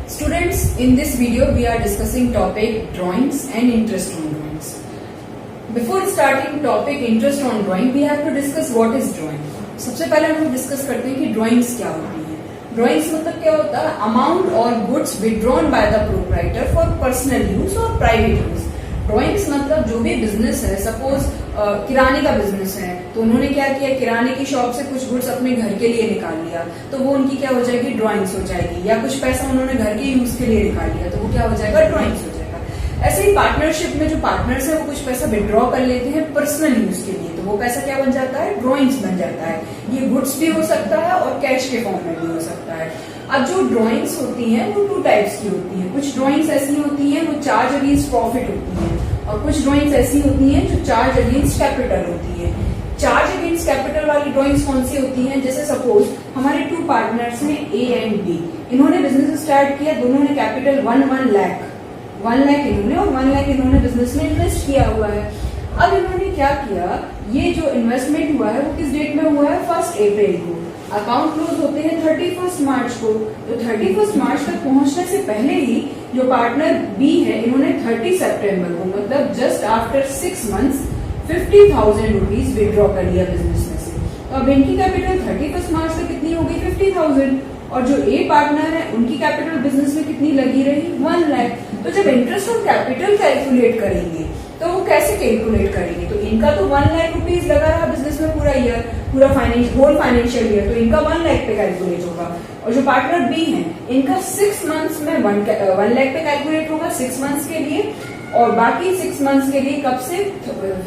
Students, in this video we are discussing topic drawings and interest on drawings. Before starting topic interest on drawing, we have to discuss what is drawing. सबसे पहले हम लोग discuss करते हैं कि drawings क्या होती है. ड्राइंग्स मतलब क्या होता है? अमाउंट और goods withdrawn by the proprietor for personal use और प्राइवेट यूज. ड्राइंग्स मतलब जो भी बिजनेस है, सपोज किराने का बिजनेस है तो उन्होंने क्या किया, किराने की शॉप से कुछ गुड्स अपने घर के लिए निकाल लिया तो वो उनकी क्या हो जाएगी, ड्राइंग्स हो जाएगी. या कुछ पैसा उन्होंने घर के यूज के लिए निकाल लिया तो वो क्या हो जाएगा, ड्राइंग्स हो जाएगा. ऐसे ही पार्टनरशिप में जो पार्टनर्स है वो कुछ पैसा विड्रॉ कर लेते हैं पर्सनल यूज के लिए तो वो पैसा क्या बन जाता है, ड्राइंग्स बन जाता है. ये गुड्स भी हो सकता है और कैश के फॉर्म में भी हो सकता है. अब जो ड्राइंग्स होती हैं वो टू टाइप्स की होती हैं. कुछ ड्राइंग्स ऐसी होती हैं वो चार्ज अगेंस्ट प्रॉफिट होती हैं और कुछ ड्राइंग्स ऐसी होती हैं जो चार्ज अगेंस्ट कैपिटल होती है. चार्ज अगेंस्ट कैपिटल वाली ड्राइंग्स कौन सी होती हैं? जैसे सपोज हमारे टू पार्टनर्स हैं ए एंड बी. इन्होंने बिजनेस स्टार्ट किया, दोनों ने कैपिटल 1 लाख इन्होंने और 1 लाख इन्होंने बिजनेस में इन्वेस्ट किया हुआ है. अब इन्होंने क्या किया, ये जो इन्वेस्टमेंट हुआ है वो किस डेट में हुआ है, 1 अप्रैल को. अकाउंट क्लोज होते हैं 31 मार्च को. तो 31 मार्च तक पहुंचने से पहले ही जो पार्टनर बी है इन्होंने 30 सितंबर को मतलब just after 6 months 50,000 rupees withdraw कर लिया बिजनेस में से. तो अब इनकी कैपिटल 31 मार्च तक कितनी हो गई, 50,000. और जो ए पार्टनर है उनकी कैपिटल बिजनेस में कितनी लगी रही, 1 लाख. तो जब इंटरेस्ट ऑन कैपिटल कैलकुलेट करेंगे तो वो कैसे कैलकुलेट करेंगे, तो इनका तो 1 लाख रुपीज लगा रहा बिजनेस में पूरा ईयर, पूरा होल फाइनेंशियल ईयर, तो इनका 1 लाख पे कैलकुलेट होगा. और जो पार्टनर बी है इनका 6 मंथ्स में 1 लाख पे कैलकुलेट होगा 6 मंथ्स के लिए. और बाकी 6 मंथ्स के लिए कब से,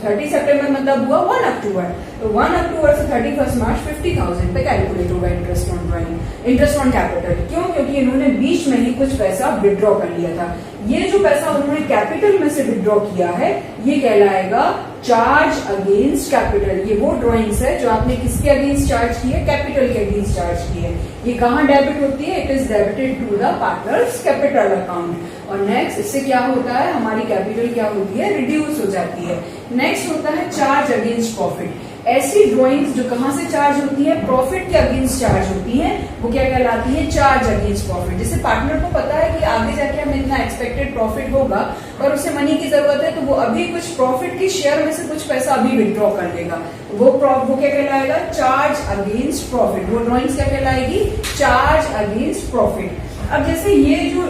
30 सितंबर मतलब हुआ 1 अक्टूबर. तो 1 अक्टूबर से 31 मार्च 50,000 पे कैलकुलेट होगा interest on drawing, interest on capital. क्यों? क्योंकि इन्होंने बीच में ही कुछ पैसा विड्रॉ कर लिया था. ये जो पैसा उन्होंने कैपिटल में से विड्रॉ किया है ये कहलाएगा चार्ज अगेंस्ट कैपिटल. ये वो ड्राइंग्स है जो आपने किसके अगेंस्ट चार्ज की है, कैपिटल के अगेंस्ट चार्ज की है. ये कहाँ डेबिट होती है, it is debited to the partners capital account. और नेक्स्ट इससे क्या होता है, हमारी कैपिटल क्या होती है, रिड्यूस हो जाती है. नेक्स्ट होता है चार्ज अगेंस्ट प्रॉफिट. ऐसी ड्राइंग्स जो कहां से चार्ज होती है, प्रॉफिट के अगेंस्ट चार्ज होती है, वो क्या कहलाती है, चार्ज अगेंस्ट प्रॉफिट. जैसे पार्टनर को पता है कि आगे जाके हमें इतना एक्सपेक्टेड प्रॉफिट होगा और उसे मनी की जरूरत है तो वो अभी कुछ प्रॉफिट की शेयर में से कुछ पैसा अभी विड्रॉ कर लेगा. वो क्या कहलाएगा, चार्ज अगेंस्ट प्रॉफिट. वो ड्राइंग्स क्या कहलाएगी, चार्ज अगेंस्ट प्रॉफिट. अब जैसे ये जो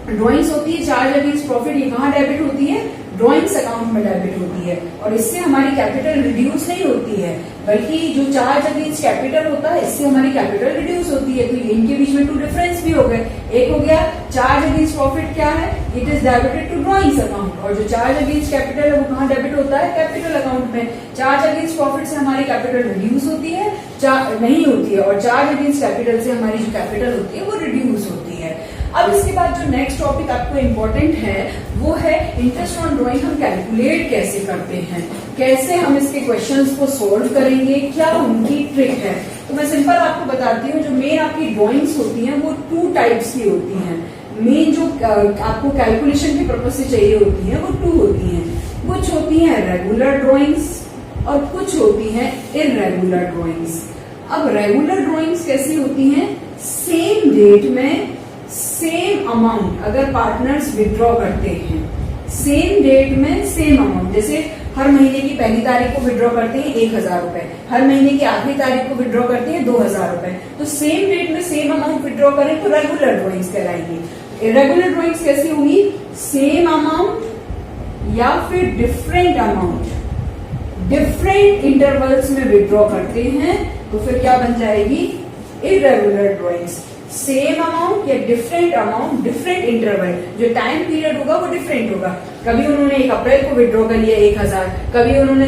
ड्राइंग्स होती है चार्ज अगेंस्ट प्रॉफिट, ये कहाँ डेबिट होती है, ड्राइंग्स अकाउंट में डेबिट होती है. और इससे हमारी कैपिटल रिड्यूस नहीं होती है बल्कि जो चार्ज अगेंस्ट कैपिटल होता है इससे हमारी कैपिटल रिड्यूस होती है. तो इनके बीच में 2 डिफरेंस भी हो गए. एक हो गया चार्ज अगेंस्ट प्रॉफिट क्या है, it is debited to drawings account. और जो चार्ज अगेंस्ट कैपिटल है वो कहाँ डेबिट होता है, कैपिटल अकाउंट में. चार्ज अगेंस्ट प्रॉफिट से हमारी कैपिटल रिड्यूस होती है, नहीं होती है. और चार्ज अगेंस्ट कैपिटल से हमारी जो कैपिटल होती है वो रिड्यूस होती है. अब इसके बाद जो नेक्स्ट टॉपिक आपको इम्पोर्टेंट है वो है इंटरेस्ट ऑन ड्राइंग. हम कैलकुलेट कैसे करते हैं, कैसे हम इसके क्वेश्चंस को सोल्व करेंगे, क्या उनकी ट्रिक है. तो मैं सिंपल आपको बताती हूँ. जो मेन आपकी ड्राइंग्स होती हैं वो 2 टाइप्स की होती हैं. मेन जो आपको कैलकुलेशन के पर्पज से चाहिए होती है वो 2 होती हैं. कुछ होती हैं रेगुलर ड्राइंग्स और कुछ होती हैं इररेगुलर ड्राइंग्स. अब रेगुलर ड्राइंग्स कैसी होती हैं, सेम डेट में सेम अमाउंट अगर पार्टनर्स विड्रॉ करते हैं, सेम डेट में सेम अमाउंट, जैसे हर महीने की पहली तारीख को विड्रॉ करते हैं 1,000 रुपए, हर महीने की आखिरी तारीख को विड्रॉ करते हैं 2,000 रुपए, तो सेम डेट में सेम अमाउंट विड्रॉ करें तो रेगुलर ड्राइंग्स कहलाएंगी. इरेगुलर ड्राइंग्स कैसी होंगी, सेम अमाउंट या फिर डिफरेंट अमाउंट डिफरेंट इंटरवल्स में विड्रॉ करते हैं तो फिर क्या बन जाएगी, इरेगुलर ड्राइंग्स. सेम अमाउंट या डिफरेंट अमाउंट डिफरेंट इंटरवल, जो टाइम पीरियड होगा वो डिफरेंट होगा. कभी उन्होंने 1 अप्रैल को विड्रॉ कर लिया 1,000, कभी उन्होंने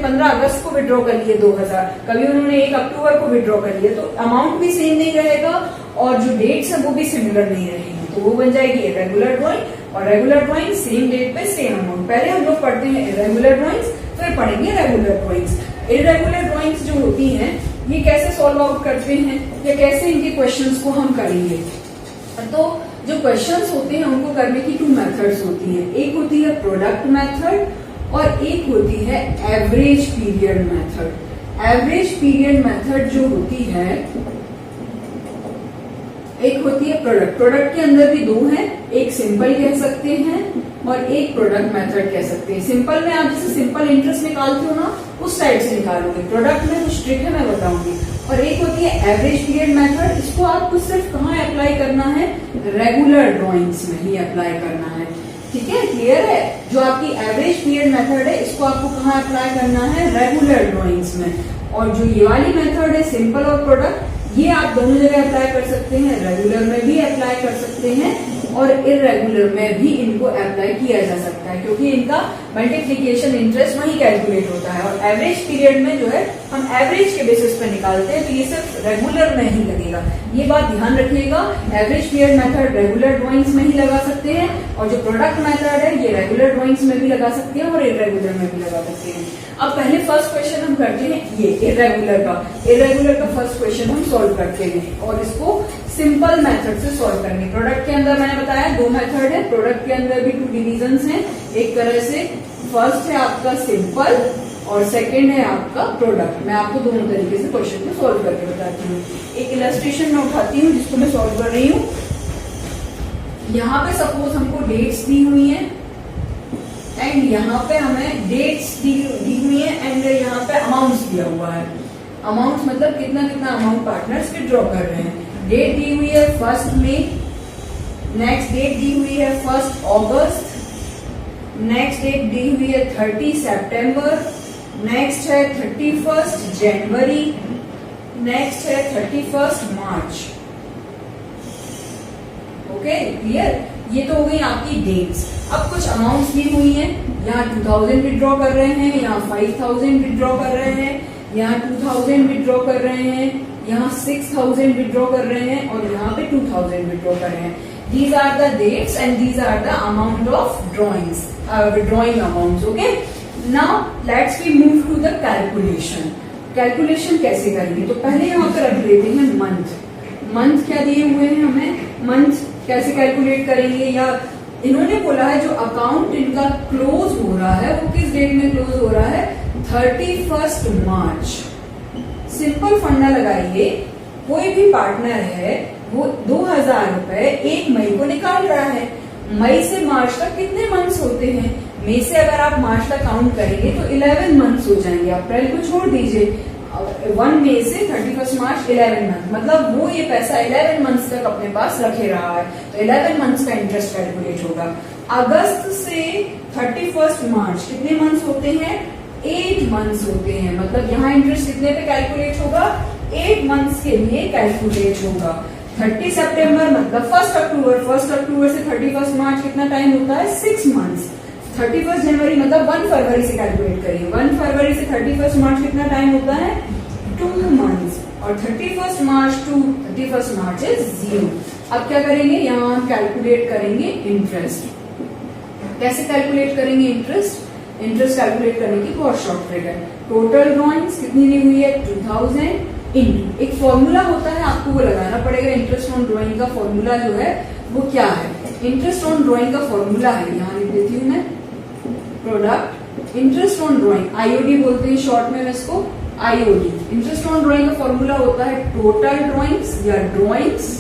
15 अगस्त को विड्रॉ कर लिए 2,000, कभी उन्होंने 1 अक्टूबर को विड्रॉ कर लिया. तो अमाउंट भी सेम नहीं रहेगा और जो डेट्स है वो भी सिमिलर नहीं रहेगी. तो वो बन जाएगी इरेगुलर ड्राइंग. और रेगुलर ड्राइंग सेम डेट पे सेम अमाउंट. पहले हम लोग पढ़ते हैं इरेगुलर ड्राइंग्स, फिर पढ़ेंगे रेगुलर ड्राइंग्स. इरेगुलर ड्राइंग्स जो होती हैं ये कैसे सॉल्व आउट करते हैं या कैसे इनके क्वेश्चंस को हम करेंगे. तो जो क्वेश्चंस होते हैं उनको करने की 2 मेथड्स होती है. एक होती है प्रोडक्ट मेथड और एक होती है average period method. Average period method जो होती है एक होती है प्रोडक्ट। प्रोडक्ट के अंदर भी दो हैं, एक सिंपल कह सकते हैं और एक प्रोडक्ट मेथड कह सकते हैं। सिंपल में आप जैसे सिंपल इंटरेस्ट निकालते हो ना, उस टाइप से निकालोगे। प्रोडक्ट में कुछ ट्रिक है, मैं बताऊंगी। और एक होती है एवरेज पीरियड मेथड। इसको आपको सिर्फ कहाँ अप्लाई करना है? रेगुलर ड्रॉइंग्स में ही अप्लाई करना है। ठीक है, क्लियर है? जो आपकी एवरेज पीरियड मेथड है, इसको आपको कहाँ अप्लाई करना है? रेगुलर ड्रॉइंग्स में। और जो ये वाली मेथड है सिंपल और प्रोडक्ट, ये आप दोनों जगह अप्लाई कर सकते हैं। रेगुलर में भी अप्लाई कर सकते हैं और इरेगुलर में भी इनको अप्लाई किया जा सकता है, क्योंकि इनका मल्टीप्लिकेशन इंटरेस्ट वही कैलकुलेट होता है। और एवरेज पीरियड में जो है हम एवरेज के बेसिस पे निकालते हैं, तो ये सिर्फ रेगुलर में ही लगेगा। ये बात ध्यान रखिएगा, average period method regular drawings में ही लगा सकते हैं और जो प्रोडक्ट मेथड है ये रेगुलर ड्रॉइंग्स में भी लगा सकते हैं और इरेगुलर में भी लगा सकते हैं। अब पहले फर्स्ट क्वेश्चन हम करते हैं ये इरेगुलर का फर्स्ट क्वेश्चन हम सॉल्व करते हैं और इसको सिंपल मेथड से सॉल्व करेंगे। प्रोडक्ट के अंदर मैंने बताया दो मेथड है, प्रोडक्ट के अंदर भी टू डिविजन्स हैं। एक तरह से फर्स्ट है आपका सिंपल और सेकंड है आपका प्रोडक्ट। मैं आपको दोनों तरीके से क्वेश्चन को सॉल्व करके बताती हूँ। एक इलस्ट्रेशन में उठाती हूँ जिसको मैं सॉल्व कर रही हूँ। यहाँ पे सपोज हमको डेट्स दी हुई है एंड यहाँ पे हमें डेट्स दी हुई है एंड यहाँ पे अमाउंट्स दिया हुआ है। अमाउंट्स मतलब कितना कितना अमाउंट पार्टनर्स विड्रॉ कर रहे हैं। डेट दी हुई है 1 मई, नेक्स्ट डेट दी हुई है 1 अगस्त, नेक्स्ट डेट दी हुई है 30 सितंबर, नेक्स्ट है 31 जनवरी, नेक्स्ट है 31 मार्च। Okay, clear? ये तो हो गई आपकी डेट्स। अब कुछ अमाउंट्स दी हुई हैं, यहाँ 2000 विड्रॉ कर रहे हैं, यहाँ 5000 विड्रॉ कर रहे हैं, यहाँ 2000 विड्रॉ कर रहे हैं, यहाँ 6000 विड्रॉ कर रहे हैं और यहाँ पे 2000 विड्रॉ कर रहे हैं। These are the dates and these are the amount of drawings, withdrawing amounts. Okay, now let's we move to the calculation. Calculation कैसे करेंगे? तो पहले यहाँ पर रख लेते हैं मंथ। मंथ क्या दिए हुए हैं हमें? मंथ कैसे कैलकुलेट करेंगे? या इन्होंने बोला है जो अकाउंट इनका क्लोज हो रहा है वो किस डेट में क्लोज हो रहा है? 31 मार्च। सिंपल फंडा लगाइए, कोई भी पार्टनर है वो 2000 रुपए 1 मई को निकाल रहा है। मई से मार्च तक कितने मंथ्स होते हैं? मई से अगर आप मार्च तक काउंट करेंगे तो 11 मंथ्स हो जाएंगे। अप्रैल को छोड़ दीजिए, 1 मई से 31 मार्च 11 मंथ, मतलब वो ये पैसा 11 मंथ्स तक अपने पास रखे रहा है, तो 11 मंथ्स का इंटरेस्ट कैलकुलेट होगा। अगस्त से 31 मार्च कितने मंथ्स होते हैं? 8 मंथ्स होते हैं, मतलब यहाँ इंटरेस्ट कितने पे कैलकुलेट होगा? 8 मंथ्स के लिए कैलकुलेट होगा। 30 सितंबर मतलब 1 अक्टूबर, 1 अक्टूबर से 31 मार्च कितना टाइम होता है? 6 मंथ्स। 31 जनवरी मतलब 1 फरवरी से कैलकुलेट करिए, 1 फरवरी से 31 मार्च कितना टाइम होता है? 2 मंथ्स। और 31 मार्च टू 31 मार्च इज 0। अब क्या करेंगे? यहाँ हम कैलकुलेट करेंगे इंटरेस्ट। कैसे कैलकुलेट करेंगे इंटरेस्ट? इंटरेस्ट कैलकुलेट करने की बहुत शॉर्ट ट्रिक है। टोटल ड्रॉइंग्स कितनी दी हुई है? 2000 इंटू एक फॉर्मूला होता है, आपको वो लगाना पड़ेगा। इंटरेस्ट ऑन ड्रॉइंग का फॉर्मूला जो है वो क्या है? इंटरेस्ट ऑन ड्रॉइंग का फॉर्मूला है, यहाँ लिख देती हूँ मैं, product interest on drawing, IOD बोलते हैं शॉर्ट में इसको, आईओडी। इंटरेस्ट ऑन ड्रॉइंग का फॉर्मूला होता है टोटल ड्रॉइंग्स या drawings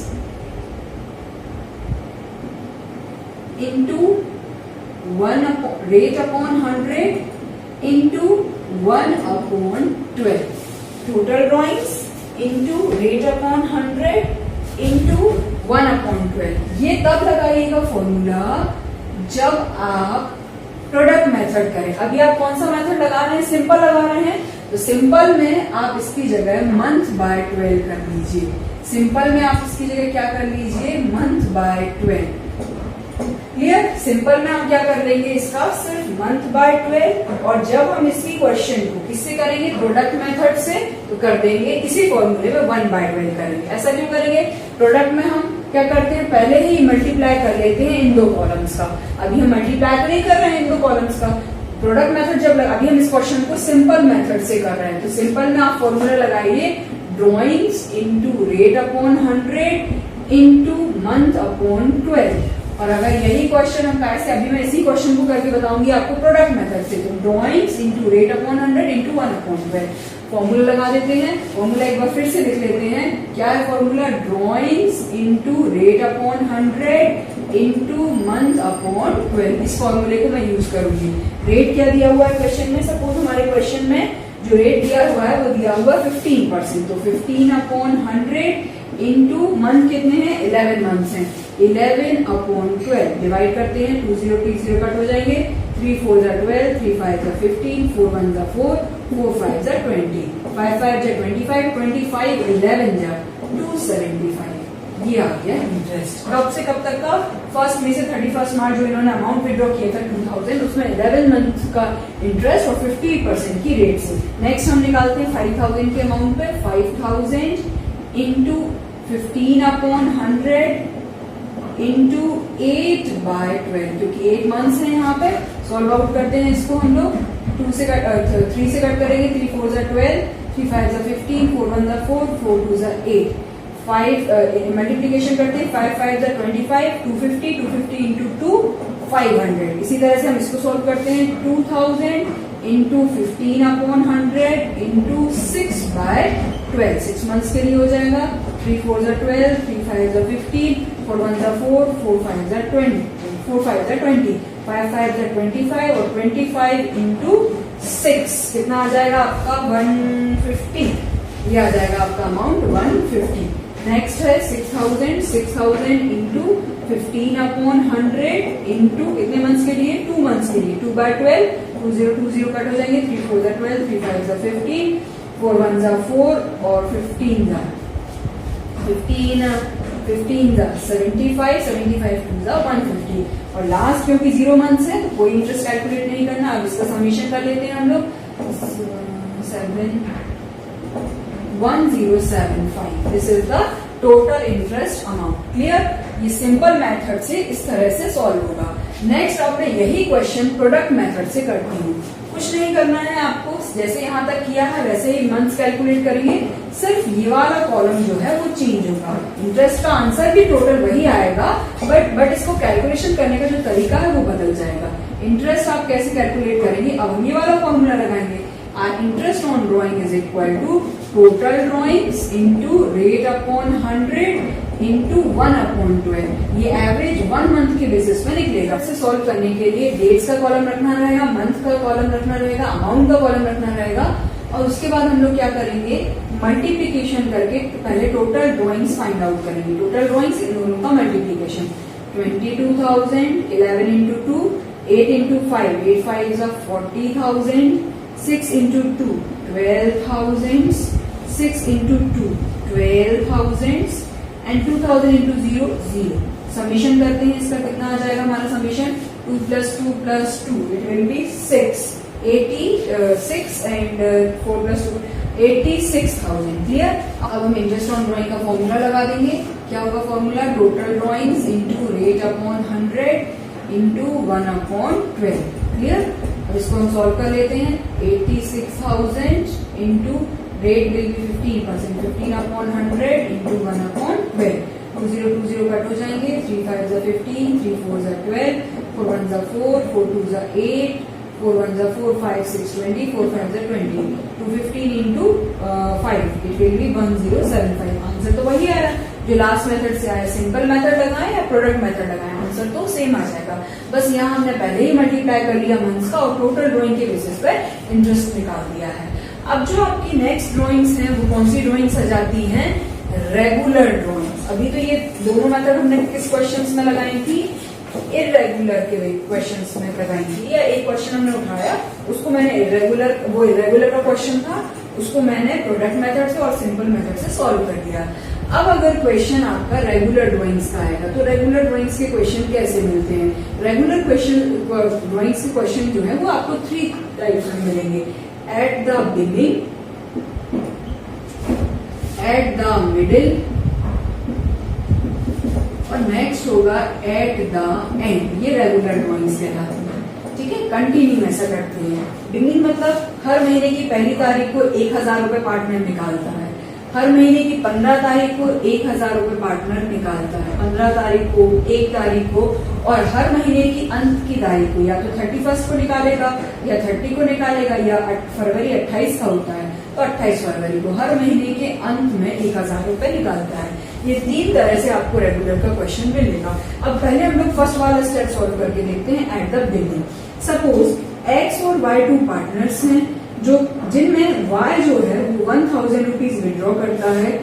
into 1 rate upon 100 into 1/12। Total drawings into rate upon 100 into 1/12। ये तब लगाइएगा फॉर्मूला जब आप प्रोडक्ट मेथड करें। अभी आप कौन सा मेथड लगा रहे हैं? सिंपल लगा रहे हैं, तो सिंपल में आप इसकी जगह मंथ बाय 12 कर लीजिए। सिंपल में आप इसकी जगह क्या कर लीजिए? Month by 12। क्लियर? सिंपल में हम क्या कर लेंगे? इसका सिर्फ मंथ बाय 12। और जब हम इसी क्वेश्चन को किससे करेंगे? प्रोडक्ट मेथड से, तो कर देंगे इसी फॉर्मूले में 1/12 करेंगे। ऐसा क्यों करेंगे? प्रोडक्ट में हम क्या करते हैं? पहले ही मल्टीप्लाई कर लेते हैं इन दो कॉलम्स का। अभी हम मल्टीप्लाई तो नहीं कर रहे हैं इन दो कॉलम्स का। प्रोडक्ट मेथड जब अभी हम इस क्वेश्चन को सिंपल मेथड से कर रहे हैं, तो सिंपल में आप फॉर्मूला लगाइए drawings into rate upon 100 into month upon 12। और अगर यही क्वेश्चन हम कैसे, अभी मैं इसी क्वेश्चन को करके बताऊंगी आपको प्रोडक्ट मेथड से, तो drawings into rate upon 100 into 1/12। Formula लगा देते हैं। फॉर्मूला एक बार फिर से लिख लेते हैं। क्या है formula? Drawings into rate upon 100 into month upon 12। इस फॉर्मूले को मैं यूज करूंगी। रेट क्या दिया हुआ है क्वेश्चन में? सपोज हमारे क्वेश्चन में जो रेट दिया हुआ है वो दिया हुआ 15%, तो 15 अपॉन 100 इंटू मंथ कितने हैं? 11 मंथ्स हैं। 11 अपॉन 12 डिवाइड करते हैं, 2 0 3 0 कट हो जाएंगे, 3 4 12, 3 5 15, 4 1 4, 4 5 20, 5 5 25, 25 11 275। ये आ गया इंटरेस्ट। कब से कब तक का? 1 मई से 31 मार्च जो इन्होंने अमाउंट विड्रॉ किया था 2000, उसमें 11 मंथ का इंटरेस्ट और 50% की रेट से। नेक्स्ट हम निकालते हैं 5000 के अमाउंट पे। 5000 इंटू 15 अपॉन 100 इंटू 8/12, क्योंकि 8 मंथ्स है यहाँ पे। सॉल्व आउट करते हैं इसको हम लोग। 3 से कट करेंगे, 3 4 12, 3 5 15, 4 1 4, 4 2 8। 5 मल्टीप्लीकेशन करते हैं, 5 5 25, 250, 250 इंटू 2 500। इसी तरह से हम इसको सॉल्व करते हैं। 2000 इंटू 15 अपॉन 100 इंटू 6/12, 6 मंथ्स के लिए हो जाएगा। 3 4 12, 3 5 15, 4 1 4, 4 5 20, 4 5 20, 5 5 25 और 25 इंटू 6 कितना आ जाएगा आपका? 150। ये आ जाएगा आपका अमाउंट 150। नेक्स्ट है 6000 इंटू 15 अपॉन 100 इंटू कितने मंथ्स के लिए? 2 मंथ्स के लिए, 2/12, 2 0 2 0 कट हो जाएंगे, 3 4 12, 3 5 15, 4 1 4 और 15 75, 75 2 150। और लास्ट क्योंकि 0 मंथ्स है तो कोई इंटरेस्ट कैलकुलेट नहीं करना। अब इसका समीशन कर लेते हैं हम लोग। 1075, this is the total interest amount. Clear? ये सिंपल मेथड से इस तरह से सॉल्व होगा। नेक्स्ट अब मैं यही क्वेश्चन प्रोडक्ट मेथड से करती हूँ। कुछ नहीं करना है आपको, जैसे यहाँ तक किया है वैसे ही मंथ्स कैलकुलेट करेंगे। सिर्फ ये वाला कॉलम जो है वो चेंज होगा। इंटरेस्ट का आंसर भी टोटल वही आएगा, बट इसको कैलकुलेशन करने का जो तरीका है वो बदल जाएगा। इंटरेस्ट आप कैसे कैलकुलेट करेंगे? अब हम ये वाला फॉर्मूला लगाएंगे। Our interest on drawing is equal to total drawings into rate upon 100 into 1 upon 12। ये एवरेज 1 मंथ के बेसिस में निकलेगा। इसे सॉल्व करने के लिए डेट्स का कॉलम रखना रहेगा, मंथ का कॉलम रखना रहेगा, अमाउंट का कॉलम रखना रहेगा, और उसके बाद हम लोग क्या करेंगे? मल्टीप्लीकेशन करके पहले टोटल ड्रॉइंग्स फाइंड आउट करेंगे। टोटल ड्रॉइंग्स इन दोनों का multiplication. 22,000, 11 into 2, 8 into 5, 8 5 40,000, 6 into 2, 12,000, 6 into 2, 12,000 and 2,000 into 0, 0। Summation करते हैं, इसका कितना आ जाएगा हमारा summation? 2 plus 2 plus 2, it will be 6, 86 and 4 plus 2, 86,000। Clear? अब हम इंटरेस्ट ऑन ड्रॉइंग का फॉर्मूला लगा देंगे। क्या होगा formula? Total drawings into rate upon 100 into 1 upon 12। Clear? अब इसको हम सॉल्व कर लेते हैं। 86,000 into rate will be 15%, 15 upon 100 into 1 upon 12। 2 0 2 0 cut हो जाएंगे, 3 5 15, 3 4 12, 4 1 4, 4 2 8, 4 1 4, 5 6 20, 4 5 20, 215 into 5, it will be 1075। Answer तो वही आया जो लास्ट मेथड से आया। सिंपल मेथड लगाए या प्रोडक्ट मेथड लगाए, आंसर तो सेम आ जाएगा। बस यहाँ हमने पहले ही मल्टीप्लाई कर लिया मंथ्स का और टोटल ड्रॉइंग के बेसिस पे इंटरेस्ट निकाल दिया है। अब जो आपकी नेक्स्ट ड्रॉइंग्स हैं वो कौन सी ड्रॉइंग्स आ जाती हैं? Regular drawings. अभी तो ये दोनों मेथड हमने किस क्वेश्चंस में लगाई थी? इरेगुलर के क्वेश्चंस में लगाई थी। या एक क्वेश्चन हमने उठाया, उसको मैंने इरेगुलर का क्वेश्चन था, उसको मैंने प्रोडक्ट मेथड से और सिंपल मेथड से सॉल्व कर दिया। अब अगर क्वेश्चन आपका रेगुलर ड्राइंग्स का आएगा तो रेगुलर ड्राइंग्स के क्वेश्चन कैसे मिलते हैं? रेगुलर ड्राइंग्स के क्वेश्चन जो है वो आपको 3 टाइप्स में मिलेंगे। At the beginning, at the middle और नेक्स्ट होगा एट द एंड। ये रेगुलर ड्राइंग्स कहलाती है। ठीक है, कंटिन्यू ऐसा करते हैं। बिगिनिंग मतलब हर महीने की पहली तारीख को 1,000 रुपए पार्टनर निकालता है, हर महीने की 15 तारीख को 1,000 रुपए पार्टनर निकालता है, 15 तारीख को, 1 तारीख को, और हर महीने की अंत की तारीख को या तो 31 को निकालेगा या 30 को निकालेगा, या फरवरी 28 का होता है तो 28 फरवरी को हर महीने के अंत में 1000 रुपए निकालता है। ये 3 तरह से आपको रेगुलर का क्वेश्चन मिलेगा। अब पहले हम लोग फर्स्ट वाला स्टेप सॉल्व करके देखते हैं at the beginning. Suppose x और वाई 2 पार्टनर्स हैं जो जिनमें वाई जो है वो 1000 रुपीज विड्रॉ करता है।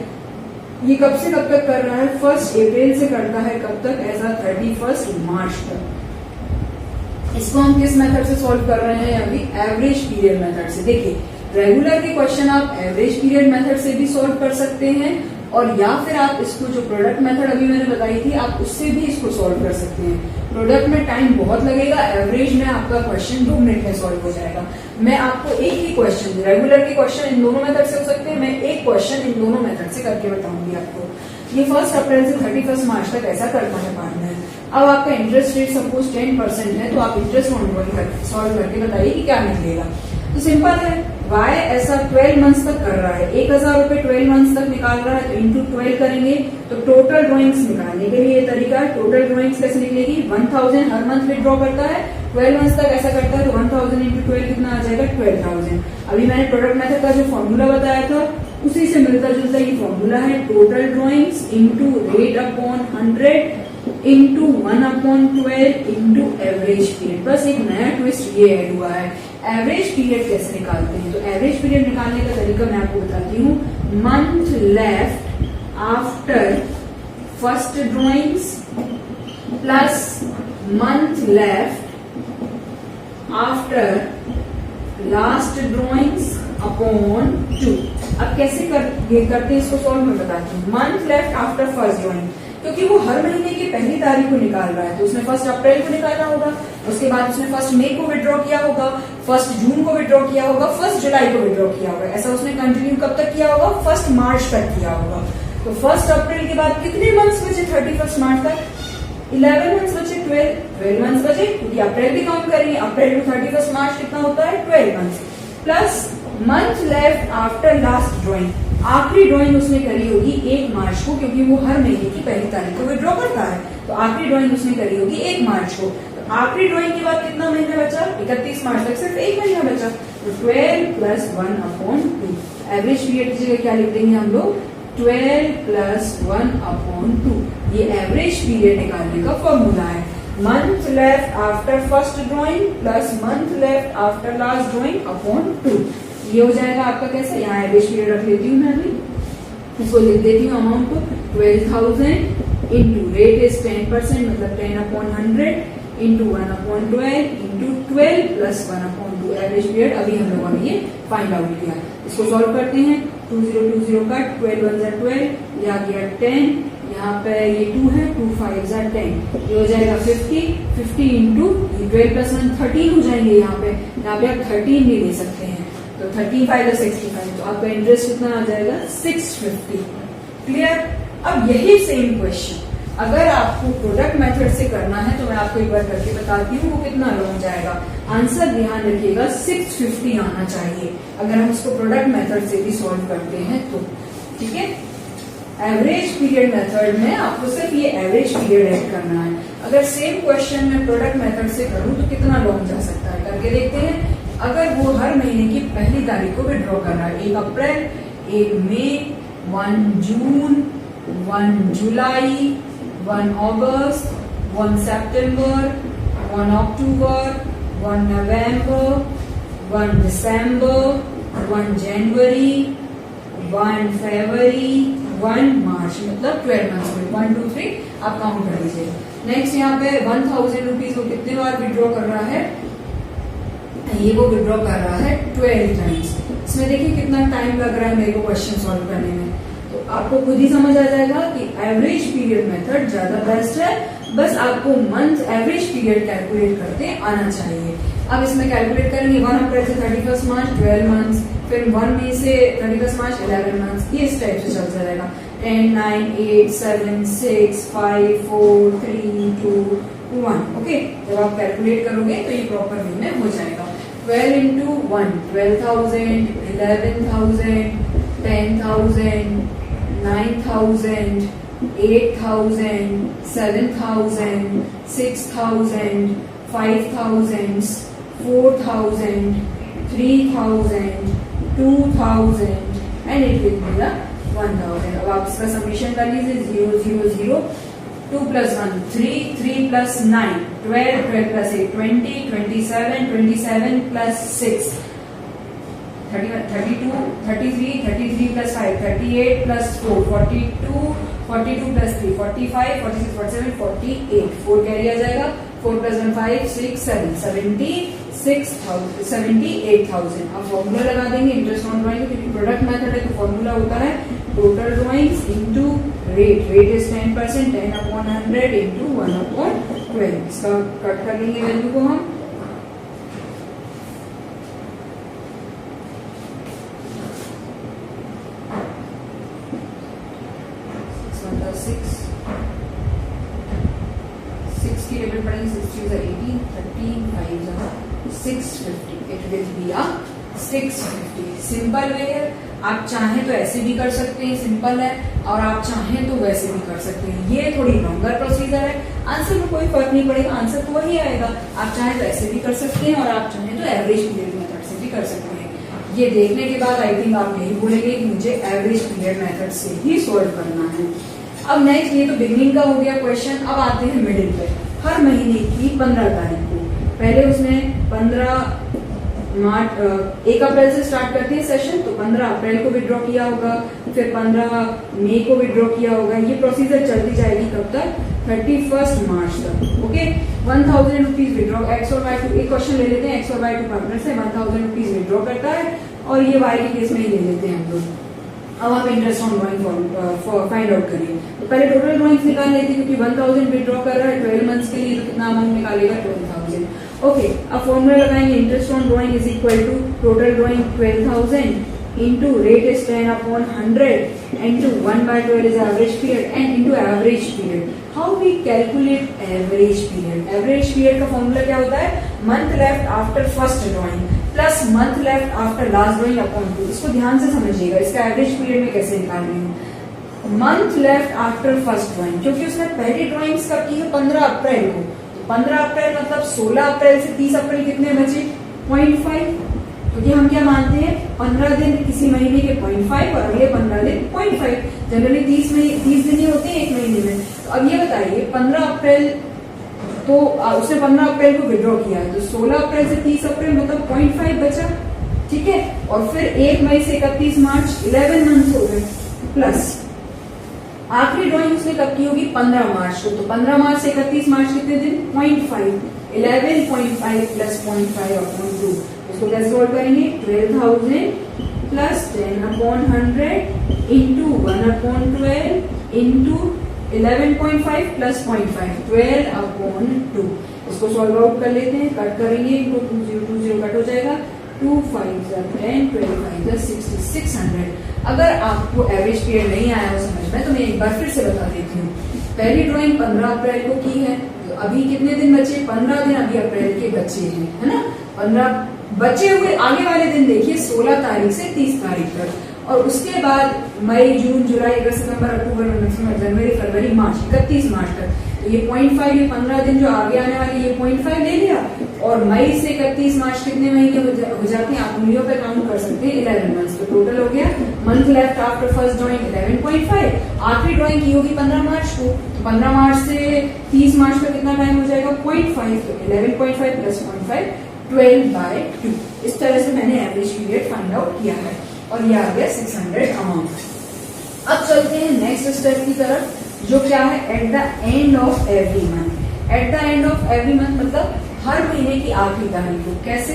ये कब से कब तक कर रहा है? 1 अप्रैल से करता है, कब तक? ऐसा 31 मार्च तक। इसको हम किस मेथड से सॉल्व कर रहे हैं? अभी एवरेज पीरियड मेथड से। देखिए रेगुलर के क्वेश्चन आप एवरेज पीरियड मेथड से भी सॉल्व कर सकते हैं और या फिर आप इसको जो प्रोडक्ट मेथड अभी मैंने बताई थी आप उससे भी इसको सॉल्व कर सकते हैं। प्रोडक्ट में टाइम बहुत लगेगा, एवरेज में आपका क्वेश्चन 2 मिनट में सॉल्व हो जाएगा। मैं आपको एक ही क्वेश्चन, रेगुलर के क्वेश्चन इन दोनों मेथड से हो सकते हैं, मैं एक क्वेश्चन इन दोनों मेथड से करके बताऊंगी आपको। ये 1 अप्रैल से 31 मार्च तक ऐसा करता है पार्टनर। अब आपका इंटरेस्ट रेट सपोज 10% है तो आप इंटरेस्ट ऑन सॉल्व करके बताइए कि क्या निकलेगा। तो सिंपल है, वाई ऐसा 12 मंथ्स तक कर रहा है, 1000 रुपए 12 मंथ्स तक निकाल रहा है तो इंटू 12 करेंगे तो टोटल ड्रॉइंग्स निकालने के लिए ये तरीका है। टोटल ड्रॉइंग्स कैसे निकलेगी? 1000 हर मंथ विड्रॉ करता है, 12 मंथ्स तक ऐसा करता है तो 1000 इंटू 12 कितना आ जाएगा? 12000। अभी मैंने प्रोडक्ट मेथड का जो फॉर्मूला बताया था उसी से मिलता जुलता ये फॉर्मूला है। Total drawings into rate upon 100 into 1/12 into average period. बस एक नया ट्विस्ट ये ऐड हुआ है। एवरेज पीरियड कैसे निकालते हैं? तो एवरेज पीरियड निकालने का तरीका मैं आपको बताती हूँ। Month left after first drawings plus month left after last drawings upon 2। अब कैसे करते हैं इसको सॉल्व मैं बताती हूँ। Month left after first drawing, क्योंकि वो हर महीने की पहली तारीख को निकाल रहा है तो उसने 1 अप्रैल को निकाला होगा, उसके बाद उसने 1 मई को विड्रॉ किया होगा, 1 जून को विड्रॉ किया होगा, 1 जुलाई को विड्रॉ किया होगा। ऐसा उसने कंटिन्यू कब तक किया होगा? 1 मार्च तक किया होगा। तो 1 अप्रैल के बाद कितने मंथ्स बचे? 31 मार्च तक 11 मंथ्स बचे, 12 मंथ्स बचे, क्योंकि अप्रैल भी काउंट करेंगे। अप्रैल टू 31 मार्च कितना होता है? 12 months plus month left after last drawing. आखिरी ड्रॉइंग उसने करी होगी 1 मार्च को, क्योंकि वो हर महीने की पहली तारीख को विड्रॉ करता है तो आखिरी ड्रॉइंग उसने करी होगी 1 मार्च को। तो आखिरी ड्रॉइंग के बाद कितना महीना बचा? 31 मार्च तक सिर्फ 1 महीना बचा, तो 12 प्लस 1/2। एवरेज पीरियड की जगह क्या लिख देंगे हम लोग? 12 प्लस 1/2। ये एवरेज पीरियड निकालने का फॉर्मूला है। Month left after first drawing plus month left after last drawing upon 2। ये हो जाएगा आपका कैसे? यहाँ एवरेज पीरियड रख लेती हूँ मैं अभी, इसको लिख देती हूँ अमाउंट को 12,000 इंटू रेट इज 10% मतलब 10/100 into 1/12 into 12 plus 1/2 average period. अभी हम लोगों ने ये फाइंड आउट किया। इसको सॉल्व करते हैं। 2020 का 12 1 12, यहाँ गया 10, यहाँ पे ये 2 है, 2 5 10, ये हो जाएगा 50 इंटू 12 प्लस 1 13 हो जाएंगे। यहाँ पे आप 13 भी ले सकते हैं तो 35 और 65, तो आपका इंटरेस्ट कितना आ जाएगा? 650। क्लियर? अब यही सेम क्वेश्चन अगर आपको प्रोडक्ट मेथड से करना है तो मैं आपको एक बार करके बताती हूँ वो कितना लॉन्ग जाएगा। आंसर ध्यान रखिएगा 650 आना चाहिए अगर हम इसको प्रोडक्ट मेथड से भी सॉल्व करते हैं तो। ठीक है, एवरेज पीरियड मेथड में आपको सिर्फ ये एवरेज पीरियड ऐड करना है। अगर सेम क्वेश्चन में प्रोडक्ट मेथड से करूं तो कितना लॉन्ग जा सकता है करके देखते हैं। अगर वो हर महीने की पहली तारीख को विड्रॉ कर रहा है, 1 अप्रैल, 1 मई, 1 जून, 1 जुलाई, 1 अगस्त, 1 सितंबर, 1 अक्टूबर, 1 नवंबर, 1 दिसंबर, 1 जनवरी, 1 फरवरी, 1 मार्च, मतलब 12 मंथ्स में 1 2 3 आप काउंट कर लीजिए। नेक्स्ट यहाँ पे 1000 रुपीज को कितने बार विड्रॉ कर रहा है? ये वो विड्रॉ कर रहा है 12 टाइम्स। इसमें देखिए कितना टाइम लग रहा है मेरे को क्वेश्चन सॉल्व करने में, तो आपको खुद ही समझ आ जाएगा कि एवरेज पीरियड मेथड ज्यादा बेस्ट है। बस आपको मंथ एवरेज पीरियड कैलकुलेट करते आना चाहिए। अब इसमें कैलकुलेट करेंगे 1 अप्रैल से 31 मार्च 12 मंथ्स, फिर 1 मई से 31 मार्च 11 मंथ्स, ये इस टाइप से चलता रहेगा। 10 9 8 7 6 5 4 3 2 1। ओके, जब आप कैलकुलेट करोगे तो ये प्रॉपर वे में हो जाएगा। 12 into 1 12,000, 11,000, 10,000, 9,000, 8,000, 7,000, 6,000, 5,000, 4,000, 3,000, 2000 and it will be the 1000. अब आप इसका समेशन कर लीजिए 0 0 0 2 plus 1 3 3 plus 9 12 12 plus 8 20 27 27 plus 6 31 32 33 33 plus 5 38 plus 4 42 42 plus 3 45 46 47 48 4 carry आ जाएगा 4 plus 1 5 6 7 78,000. अब फॉर्मूला लगा देंगे इंटरेस्ट ऑन ड्राइंग, क्योंकि प्रोडक्ट मेथड है तो फॉर्मूला होता है total drawings into rate. Rate is 10%, 10/100 into 1/12. इसका कट कर लेंगे वैल्यू को हम. सिक्स की टेबल पड़ेगी 18 13 5 650. It will be a 650. Simple way है. आप चाहें तो ऐसे भी कर सकते हैं, सिंपल है, और आप चाहें तो वैसे भी कर सकते हैं. ये थोड़ी लॉन्गर प्रोसीजर है. आंसर में कोई फर्क नहीं पड़ेगा, आंसर तो वही आएगा. आप चाहें तो ऐसे भी कर सकते हैं और आप चाहें तो एवरेज पीरियड मेथड से भी कर सकते हैं. ये देखने के बाद आई थिंक आप यही बोलेंगे कि मुझे एवरेज पीरियड मेथड से ही सोल्व करना है. अब नेक्स्ट, ये तो बिगिनिंग का हो गया क्वेश्चन. अब आते हैं मिडिल पे. हर महीने की 15 तारीख को, पहले उसने 1 अप्रैल से स्टार्ट करती है सेशन, तो 15 अप्रैल को विड्रॉ किया होगा, फिर 15 मई को विड्रॉ किया होगा. ये प्रोसीजर चलती जाएगी कब तक? 31 मार्च तक. ओके. 1000 rupees withdraw. एक्स और वाई टू, एक क्वेश्चन ले लेते हैं. एक्स और वाई टू पार्टनर से 1000 रुपीज विड्रॉ करता है और ये वाई के केस में ही ले लेते हैं हम लोग. अब आप interest on drawing find out करिए. तो पहले टोटल ड्राइंग्स निकाल लेते हैं, क्योंकि 1000 विड्रॉ कर रहा है 12 मंथ्स के लिए, तो कितना अमाउंट निकालेगा? 12,000. ओके. अब फॉर्मूला लगाएंगे. Interest on drawing is equal to total drawing 12,000 into rate is 10/100 into 1/12 is average period and into average period. How we calculate average period? Average period का फॉर्मूला क्या होता है? Month left after first drawing plus month left after last drawing upon 2. इसको ध्यान से समझिएगा. इसका average period में कैसे निकाल रही हूँ. Month left after first drawing, क्योंकि उसने पहली ड्राइंग्स कब की है? 15 अप्रैल को. 15 अप्रैल मतलब 16 अप्रैल से 30 अप्रैल कितने बचे? 0.5. तो ये हम क्या मानते हैं? 15 दिन किसी महीने के 0.5 और अगले 15 दिन 0.5. जनरली 30 दिन ही होते हैं एक महीने में. तो अब ये बताइए 15 अप्रैल, तो उसने 15 अप्रैल को विड्रॉ किया है, तो 16 अप्रैल से 30 अप्रैल मतलब 0.5 बचा. ठीक है. और फिर 1 मई से 31 मार्च 11 मंथ्स हो गए. प्लस आखिरी ड्राइंग उसने कब की होगी? 15 मार्च को. तो 15 मार्च से 31 मार्च कितने दिन? 0.5. 11.5 प्लस 0.5 अपॉन 2. इसको कैसे सोल्व करेंगे? 12,000 प्लस 10/100 इंटू 1/12 इंटू 11.5 प्लस 0.5 12/2. इसको सॉल्व आउट कर लेते हैं. कट करेंगे, 20 कट हो जाएगा. 2 5 10 12 5 60 600. अगर आपको एवरेज पीरियड नहीं आया हो समझ में, तो मैं एक बार फिर से बता देती हूँ. पहली ड्राइंग 15 अप्रैल को की है, तो अभी कितने दिन बचे? 15 दिन अभी अप्रैल के बचे हैं, है ना. 15 बचे हुए आगे वाले दिन देखिए 16 तारीख से 30 तारीख तक. और उसके बाद मई जून जुलाई अगस्त सितंबर अक्टूबर नवंबर जनवरी फरवरी मार्च 31 मार्च तक. तो ये 0.5, ये 15 दिन जो आगे आने वाले ये 0.5 ले लिया. और मई से 31 मार्च कितने महीने हो जाते हैं? आप उंगलियों पे काउंट कर सकते हैं. 11 मंथ्स. तो टोटल हो गया month left after first drawing 11.5. आखिरी ड्राइंग की होगी 15 मार्च को, तो 15 मार्च से 30 मार्च का कितना टाइम हो जाएगा? 0.5. तो 11.5 प्लस 0.5 12/2. इस तरह से मैंने एवरेज पीरियड फाइंड आउट किया है और ये आ गया 600 अमाउंट. अब चलते हैं नेक्स्ट स्टेप की तरफ, जो क्या है? At the end of every month. At the end of every month मतलब हर महीने की आखिरी तारीख को. कैसे?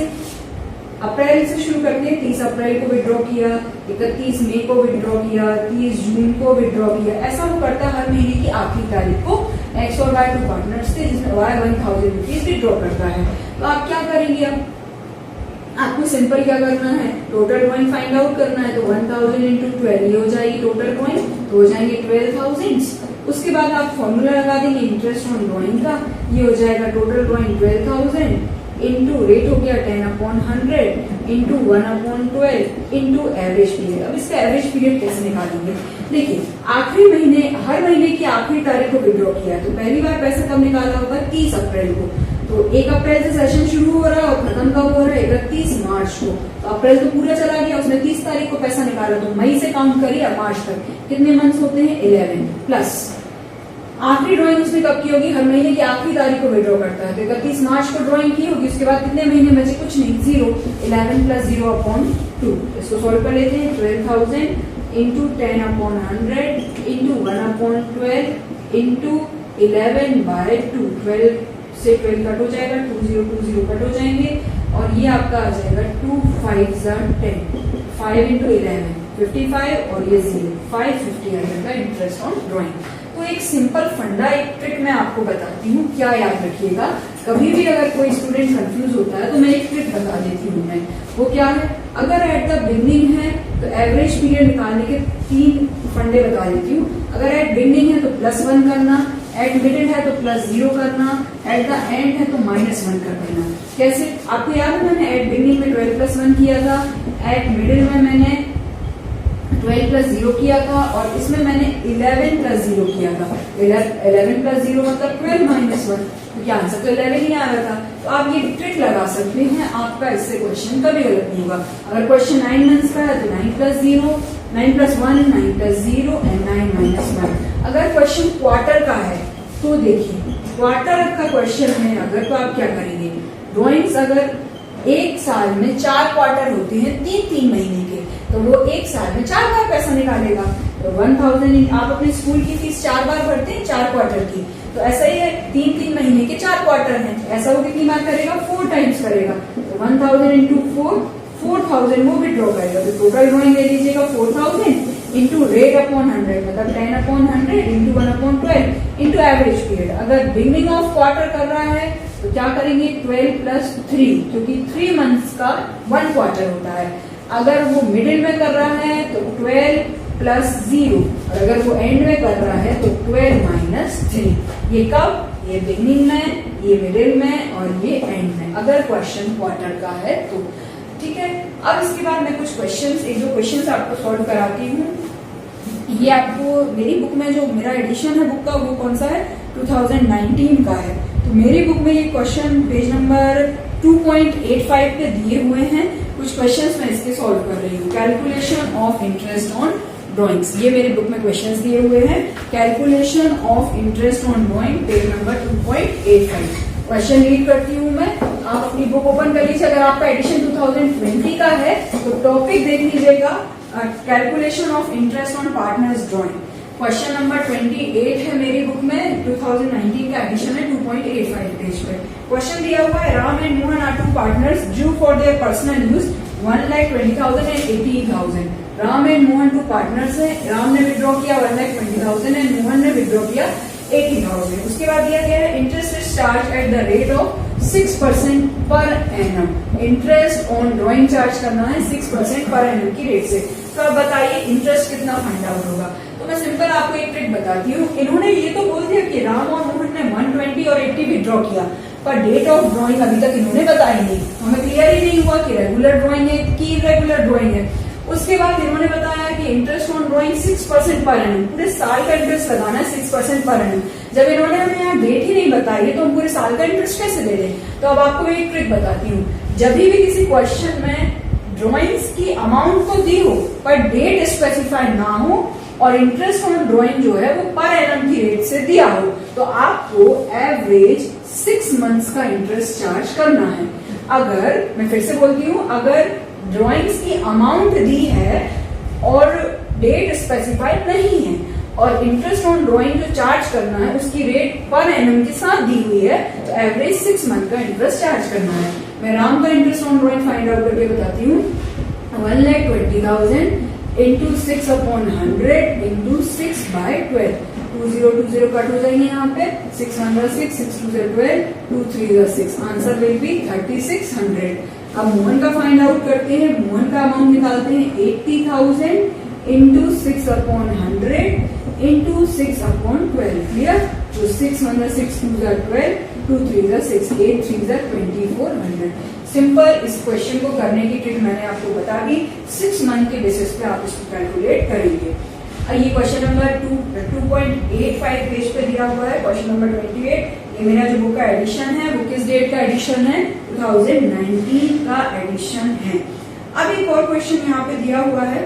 अप्रैल से शुरू करते हैं. 30 अप्रैल को विड्रॉ किया, 31 मई को विड्रॉ किया, 30 जून को विड्रॉ किया. ऐसा वो करता है हर महीने की आखिरी तारीख को. एक्स और वाई टू पार्टनर्स थे, जिसमें वाई 1000 रुपीज विड्रॉ करता है. तो आप क्या करेंगे? अब आपको सिंपल क्या करना है? टोटल ड्राइंग फाइंड आउट करना है. तो 1000 इंटू 12 ये हो जाएगी टोटल ड्राइंग, तो हो जाएंगे 12,000. उसके बाद आप फॉर्मूला लगा देंगे इंटरेस्ट ऑन ड्राइंग का. ये हो जाएगा टोटल ड्राइंग 12,000 इंटू रेट हो गया 10/100 इंटू 1/12 इंटू एवरेज पीरियड। अब इसका एवरेज पीरियड कैसे निकालेंगे? देखिए, आखिरी महीने, हर महीने की आखिरी तारीख को विड्रॉ किया है, तो पहली बार पैसा कब निकाला होगा? 30 अप्रैल को। तो 1 अप्रैल से सेशन शुरू हो रहा है और खत्म कब हो रहा है? 31 मार्च को। तो अप्रैल तो पूरा चला गया, उसने 30 तारीख को पैसा निकाला, तो मई से काउंट करिए मार्च तक कितने मंथ्स होते हैं? 11 प्लस आखिरी ड्राइंग उसने कब की होगी? हर महीने की आखिरी तारीख को विड्रॉ करता है, तो 31 मार्च को ड्राइंग की होगी, उसके बाद कितने महीने बचे? कुछ नहीं, 0। 11 प्लस 0/2। इसको सॉल्व कर लेते हैं। 12,000 इंटू 10/100 इंटू 1/12 इंटू 11/2। 12 से 12 कट हो जाएगा, 20 कट हो जाएंगे और ये आपका आ जाएगा 2 5 10। 5 इंटू 11 55 और ये 0 550 आएगा का इंटरेस्ट ऑन ड्राइंग। तो एक सिंपल फंडा, एक ट्रिक मैं आपको बताती हूँ, क्या याद रखिएगा। कभी भी अगर कोई स्टूडेंट कंफ्यूज होता है तो मैं एक ट्रिक बता देती हूँ। मैं वो क्या है, अगर एट द बिगनिंग है तो एवरेज पीरियड निकालने के 3 फंडे बता देती हूँ। अगर एट बिगनिंग है तो +1 करना, एट मिडिल है तो +0 करना, एट द एंड है तो -1 कर देना। कैसे? आपको याद है मैंने एट बिगनिंग में 12 + 1 किया था, एट मिडिल में मैंने 12 + 0 किया था और इसमें मैंने 11 + 0 किया था। 11 + 0 मतलब 12 - 1, तो क्या आंसर तो 11 ही आ रहा था। तो आप ये ट्रिक लगा सकते हैं, आपका इससे क्वेश्चन कभी गलत नहीं होगा। अगर क्वेश्चन 9 मंथ्स का है तो 9 + 0, 9 + 1, 9 + 0 एंड 9 - 1। अगर क्वेश्चन क्वार्टर का है तो देखिए, क्वार्टर का क्वेश्चन है अगर, तो आप क्या करेंगे? ड्राइंग्स अगर एक साल में 4 क्वार्टर होते हैं 3-3 महीने के, तो वो एक साल में 4 बार पैसा निकालेगा। तो 1000 आप अपने स्कूल की फीस 4 बार भरते हैं 4 क्वार्टर की, तो ऐसा ही है 3-3 महीने के 4 क्वार्टर हैं, ऐसा वो कितनी बार करेगा? 4 टाइम्स करेगा। तो 1000 इंटू 4 4000 वो भी ड्रॉ करेगा। तो टोटल ड्रॉइंग ले लीजिएगा 4000 इंटू रेट अपॉन 100 मतलब 10/100 इंटू 1/12 इंटू एवरेज पीरियड। अगर बिगनिंग ऑफ क्वार्टर कर रहा है तो क्या करेंगे? 12 + 3, क्योंकि 3 मंथ्स का 1 क्वार्टर होता है। अगर वो मिडिल में कर रहा है तो 12 + 0 और अगर वो एंड में कर रहा है तो 12 - 3। ये कब? ये बिगनिंग में, ये मिडिल में और ये एंड में, अगर क्वेश्चन क्वार्टर का है तो। ठीक है, अब इसके बाद मैं कुछ क्वेश्चंस, 1-2 क्वेश्चंस आपको सॉल्व कराती हूँ। ये आपको मेरी बुक में जो मेरा एडिशन है बुक का, वो कौन सा है? 2019 का है। तो मेरी बुक में ये क्वेश्चन पेज नंबर 2.85 पे दिए हुए हैं। कुछ क्वेश्चंस मैं इसके सॉल्व कर रही हूँ। Calculation of interest on drawings, ये मेरी बुक में क्वेश्चंस दिए हुए हैं। Calculation of interest on drawing page number 2.85। Question read करती हूँ मैं, आप अपनी बुक ओपन कर लीजिए। अगर आपका एडिशन 2020 का है तो टॉपिक देख लीजिएगा, calculation of interest on partners drawing. Question number 28 है मेरी बुक में, 2019 का एडिशन है, 2.85 पेज पे। क्वेश्चन दिया हुआ है, Ram and Mohan are 2 partners due for their personal use 1,20,000 and 80,000। Ram and Mohan 2 partners है, राम ने विड्रॉ किया 1,20,000 एंड मोहन ने विड्रॉ किया 80,000। उसके बाद दिया गया है interest is charge at the rate of 6% per annum. Interest on drawing charge करना है 6% पर एनम की रेट से। तो अब बताइए इंटरेस्ट कितना फाइंड आउट होगा? तो मैं सिंपल आपको एक ट्रिक बताती हूँ। इन्होंने ये तो बोल दिया कि राम और मोहन ने 120 और 80 विड्रॉ किया, पर डेट ऑफ ड्राइंग अभी तक इन्होंने बताई नहीं। हमें क्लियर ही नहीं हुआ कि रेगुलर ड्राइंग है कि इरेगुलर ड्राइंग है। उसके बाद इन्होंने बताया कि interest on drawing 6% per annum, पूरे साल का इंटरेस्ट लगाना है 6% पर एनम। जब इन्होंने हमें यहाँ डेट ही नहीं बताई है तो हम पूरे साल का इंटरेस्ट कैसे दे दें? तो अब आपको एक ट्रिक बताती हूँ। जब भी किसी क्वेश्चन में ड्राइंग्स की अमाउंट तो दी हो पर डेट स्पेसिफाई ना हो और इंटरेस्ट ऑन ड्राइंग जो है वो पर एनम की रेट से दिया हो, तो आपको एवरेज 6 मंथ्स का इंटरेस्ट चार्ज करना है। अगर मैं फिर से बोलती हूँ, अगर ड्राइंग्स की अमाउंट दी है और डेट स्पेसिफाई नहीं है और इंटरेस्ट ऑन ड्राइंग जो चार्ज करना है उसकी रेट पर एनम के साथ दी हुई है, तो एवरेज 6 मंथ का इंटरेस्ट चार्ज करना है। मैं राम का interest on drawing find out करके बताती हूँ। 1,20,000 इंटू 6/100 इंटू 6/12। 20 कट हो जाएंगे यहाँ पे, 6 1 6, 6 2 12, 2 3 6। Answer will be 3600। अब मोहन का फाइंड आउट करते हैं। मोहन का अमाउंट निकालते हैं 80,000 इंटू 6/100 इंटू 6/12। क्लियर? तो 6 1 6 2 12, 2 3 6, 8 3 2400। सिंपल। इस क्वेश्चन को करने की ट्रिक मैंने आपको बता दी। 6 मंथ के बेसिस पे आप इसको कैलकुलेट करेंगे। ये क्वेश्चन नंबर 2.85 पेज पे दिया हुआ है, क्वेश्चन नंबर 28। ये मेरा जो बुक का एडिशन है वो किस डेट का एडिशन है? 2019 का एडिशन है। अब एक और क्वेश्चन यहाँ पे दिया हुआ है,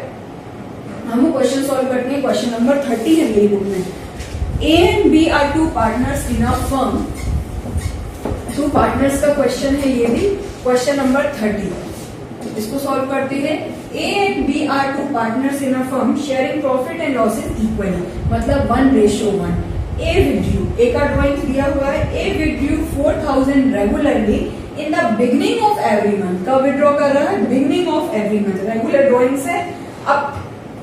हम वो क्वेश्चन सॉल्व करते हैं। क्वेश्चन नंबर 30 है मेरी बुक में। A and B are two partners in a firm। Two partners का क्वेश्चन है ये भी, क्वेश्चन नंबर 30। इसको सॉल्व करते हैं। A and B are two partners in a firm sharing profit and losses equally, मतलब 1:1। A withdrew, A का drawing दिया हुआ है। A withdrew 4,000 regularly in the beginning of every month। कब विड्रॉ कर रहा है? Beginning of every month. Regular drawing से अब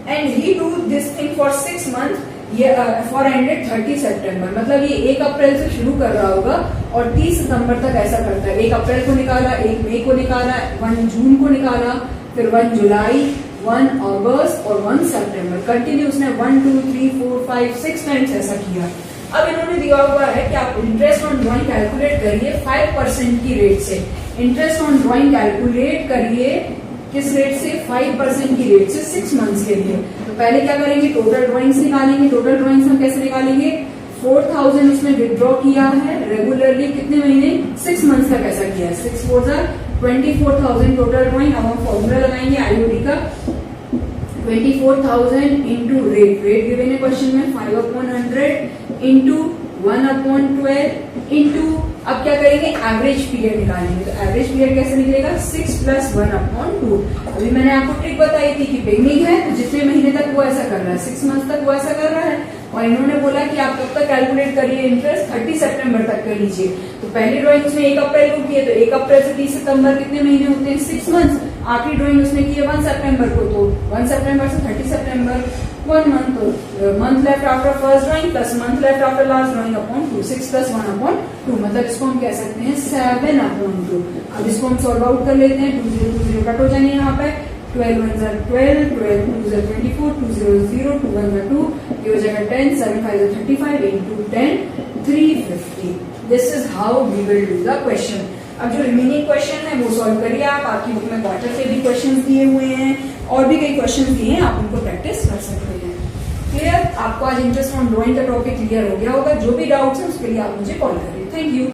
and he do this thing for 6 month, ये फॉर एंडेड 30 सितंबर, मतलब ये 1 अप्रैल से शुरू कर रहा होगा और 30 सितंबर तक ऐसा करता है। 1 अप्रैल को निकाला, 1 मई को निकाला, 1 जून को निकाला, फिर 1 जुलाई, 1 अगस्त और 1 सितंबर। कंटिन्यू उसने 1 2 3 4 5 6 टाइम्स ऐसा किया। अब इन्होंने दिया हुआ है कि आप इंटरेस्ट ऑन ड्रॉइंग कैलकुलेट करिए 5% की रेट से। इंटरेस्ट ऑन ड्रॉइंग कैलकुलेट करिए किस रेट से? 5% की रेट से 6 मंथ्स के लिए। तो पहले क्या करेंगे? टोटल ड्रॉइंग्स निकालेंगे। टोटल ड्रॉइंग्स हम कैसे निकालेंगे? 4,000 उसने विड्रॉ किया है रेगुलरली, कितने महीने? 6 मंथ्स तक ऐसा किया है। 6 4 24,000 टोटल ड्रॉइंग। अब हम फॉर्मूला लगाएंगे आईओडी का। 24,000 इंटू रेट, रेट गिवन है क्वेश्चन में 5/100 इंटू 1/12 इंटू, अब क्या करेंगे? एवरेज पीरियड निकालेंगे। तो एवरेज पीरियड कैसे निकलेगा? 6 + 1/2। अभी मैंने आपको ट्रिक बताई थी कि बिगनिंग है तो जितने महीने तक वो ऐसा कर रहा है, 6 मंथ तक वो ऐसा कर रहा है। और इन्होंने बोला कि आप कब तक कैलकुलेट करिए इंटरेस्ट? 30 सितंबर तक कर लीजिए। तो पहली ड्रॉइंग उसने 1 अप्रैल को की है, तो 1 अप्रैल से 30 सितंबर कितने महीने होते हैं? 6 मंथ। आखिरी ड्रॉइंग उसने की है 1 सितंबर को, तो 1 सितंबर से 30 सितंबर 1 मंथ। तो month left after first drawing plus month left after last drawing upon 2, 6 + 1/2, मतलब इसको हम कह सकते हैं 7/2। अब इसको हम सॉल्व आउट कर लेते हैं। 2 0 2 0 कट हो जाएंगे यहाँ पे। 12 1 12, 12 2 24, 2 0 0, 2 1 2, ये हो जाएगा 10, 7 5 35 into 10 350। This is how we will do the question. अब जो रिमेनिंग क्वेश्चन है वो सॉल्व करिए आप। आपकी बुक में क्वार्टर के भी क्वेश्चन दिए हुए हैं और भी कई क्वेश्चन दिए हैं, आप उनको प्रैक्टिस कर सकते हैं। क्लियर? आपको आज इंटरेस्ट ऑन ड्राइंग का टॉपिक क्लियर हो गया होगा। जो भी डाउट्स है उसके लिए आप मुझे कॉल करिए। Thank you.